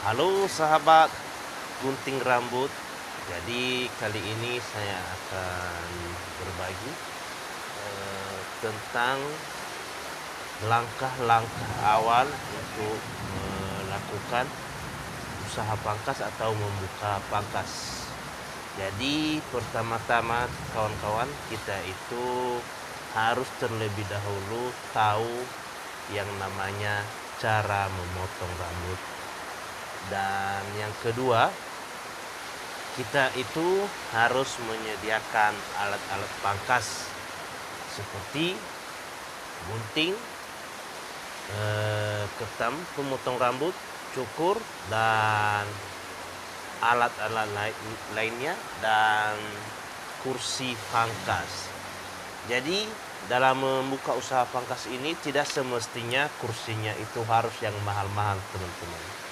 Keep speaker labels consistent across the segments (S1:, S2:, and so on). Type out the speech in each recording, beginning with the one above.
S1: Halo sahabat gunting rambut. Jadi kali ini saya akan berbagi tentang langkah-langkah awal untuk melakukan usaha pangkas atau membuka pangkas. Jadi pertama-tama kawan-kawan, kita itu harus terlebih dahulu tahu yang namanya cara memotong rambut. Dan yang kedua, kita itu harus menyediakan alat-alat pangkas seperti gunting, ketam pemotong rambut, cukur, dan alat-alat lainnya, dan kursi pangkas. Jadi dalam membuka usaha pangkas ini tidak semestinya kursinya itu harus yang mahal-mahal, teman-teman.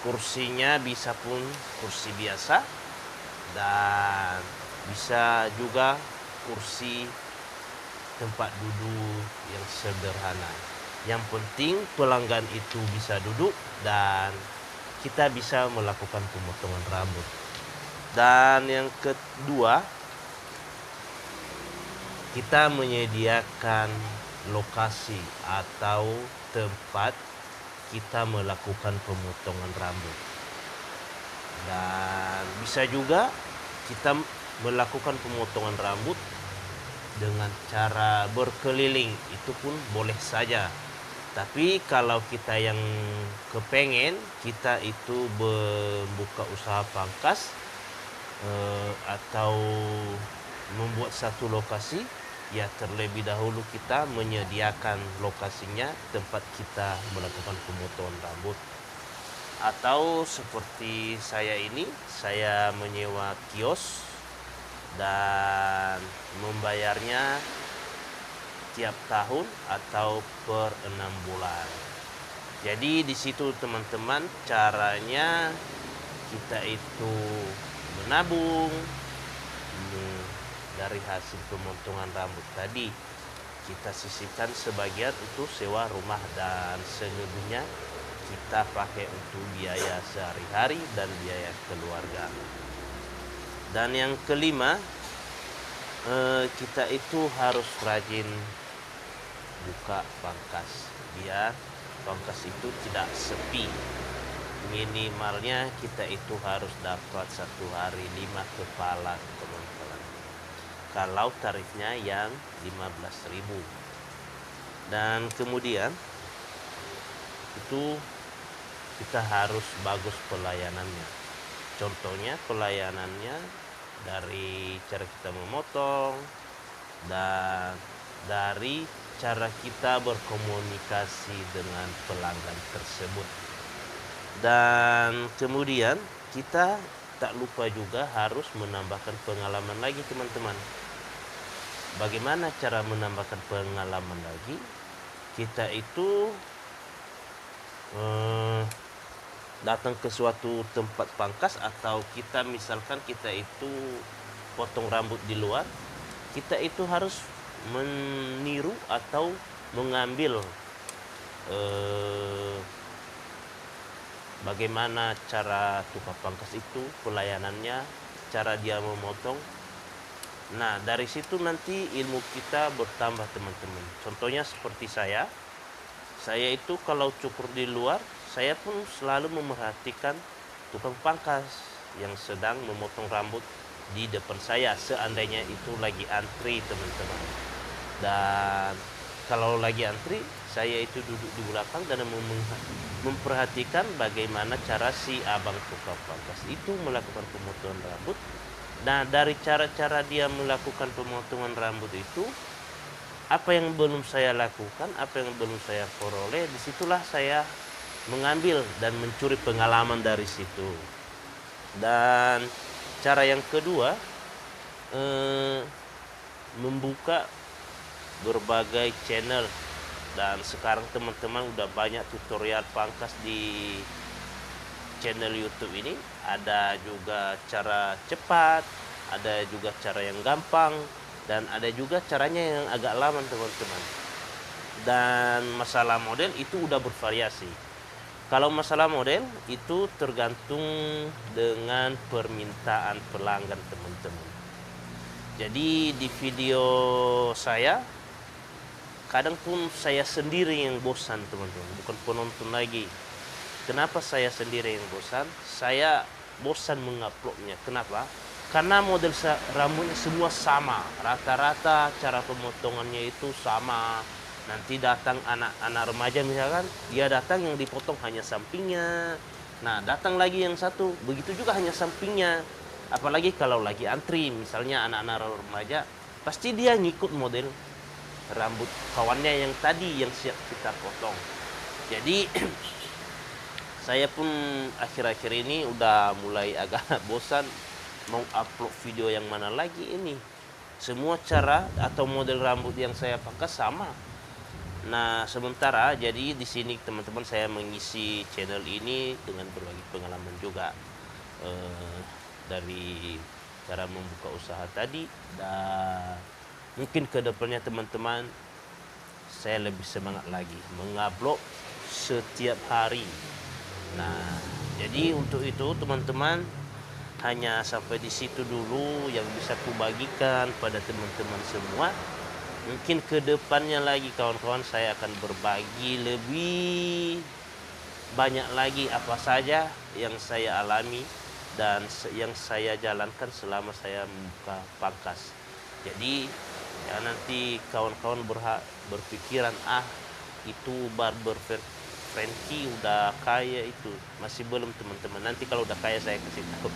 S1: Kursinya bisa pun kursi biasa, dan bisa juga kursi tempat duduk yang sederhana. Yang penting pelanggan itu bisa duduk dan kita bisa melakukan pemotongan rambut. Dan yang kedua, kita menyediakan lokasi atau tempat kita melakukan pemotongan rambut. Dan bisa juga kita melakukan pemotongan rambut dengan cara berkeliling, itu pun boleh saja. Tapi kalau kita yang kepengen kita itu membuka usaha pangkas atau membuat satu lokasi, ya terlebih dahulu kita menyediakan lokasinya, tempat kita melakukan pemotongan rambut. Atau seperti saya ini, saya menyewa kios dan membayarnya tiap tahun atau per 6 bulan. Jadi di situ teman-teman, caranya kita itu menabung dari hasil pemotongan rambut tadi. Kita sisihkan sebagian untuk sewa rumah, dan selebihnya kita pakai untuk biaya sehari-hari dan biaya keluarga. Dan yang kelima, kita itu harus rajin buka pangkas biar pangkas itu tidak sepi. Minimalnya kita itu harus dapat satu hari 5 kepala, teman-teman. Kalau tarifnya yang 15.000. Dan kemudian itu kita harus bagus pelayanannya. Contohnya pelayanannya dari cara kita memotong dan dari cara kita berkomunikasi dengan pelanggan tersebut. Dan kemudian kita tak lupa juga harus menambahkan pengalaman lagi, teman-teman. Bagaimana cara menambahkan pengalaman lagi? Kita itu datang ke suatu tempat pangkas, atau kita misalkan kita itu potong rambut di luar, kita itu harus meniru atau mengambil bagaimana cara tukang pangkas itu, pelayanannya, cara dia memotong. Nah, dari situ nanti ilmu kita bertambah, teman-teman. Contohnya seperti saya itu kalau cukur di luar, saya pun selalu memerhatikan tukang pangkas yang sedang memotong rambut di depan saya, seandainya itu lagi antri, teman-teman. Dan kalau lagi antri, saya itu duduk di belakang dan memperhatikan bagaimana cara si abang tukang pangkas itu melakukan pemotongan rambut. Nah, dari cara-cara dia melakukan pemotongan rambut itu, apa yang belum saya lakukan, apa yang belum saya peroleh, disitulah saya mengambil dan mencuri pengalaman dari situ. Dan cara yang kedua, membuka berbagai channel. Dan sekarang teman-teman udah banyak tutorial pangkas di channel YouTube ini. Ada juga cara cepat, ada juga cara yang gampang, dan ada juga caranya yang agak lama, teman-teman. Dan masalah model itu udah bervariasi. Kalau masalah model itu tergantung dengan permintaan pelanggan teman-teman. Jadi di video saya kadang pun saya sendiri yang bosan teman-teman, bukan penonton lagi. Kenapa saya sendiri yang bosan? Saya bosan menguploadnya. Kenapa? Karena model rambutnya semua sama, rata-rata cara pemotongannya itu sama. Nanti datang anak-anak remaja misalkan, dia datang yang dipotong hanya sampingnya. Nah, datang lagi yang satu, begitu juga hanya sampingnya. Apalagi kalau lagi antri, misalnya anak-anak remaja, pasti dia ngikut model rambut kawannya yang tadi yang siap kita potong. Jadi saya pun akhir-akhir ini udah mulai agak bosan mau upload video yang mana lagi ini. Semua cara atau model rambut yang saya pakai sama. Nah, sementara jadi di sini teman-teman saya mengisi channel ini dengan berbagi pengalaman juga dari cara membuka usaha tadi, dan mungkin kedepannya teman-teman saya lebih semangat lagi mengupload setiap hari. Nah, jadi untuk itu teman-teman hanya sampai di situ dulu yang bisa kubagikan pada teman-teman semua. Mungkin kedepannya lagi kawan-kawan saya akan berbagi lebih banyak lagi apa saja yang saya alami dan yang saya jalankan selama saya membuka pangkas. Jadi ya nanti kawan-kawan berpikiran itu barber Frankie udah kaya, itu masih belum teman-teman. Nanti kalau udah kaya saya kasih tahu.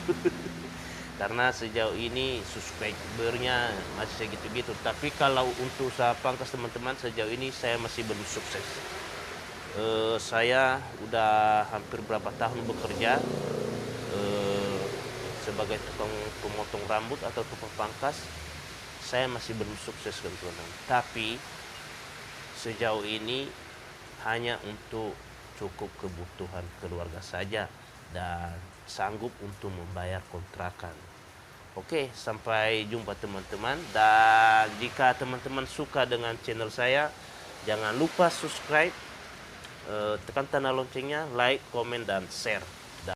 S1: Karena sejauh ini subscribernya masih segitu-gitu. Tapi kalau untuk usaha pangkas teman-teman, sejauh ini saya masih belum sukses. Saya udah hampir berapa tahun bekerja sebagai tukang pemotong rambut atau tukang pangkas. Saya masih belum sukses teman-teman. Tapi sejauh ini hanya untuk cukup kebutuhan keluarga saja dan sanggup untuk membayar kontrakan. Oke, sampai jumpa teman-teman. Dan jika teman-teman suka dengan channel saya, jangan lupa subscribe, tekan tanda loncengnya, like, komen, dan share.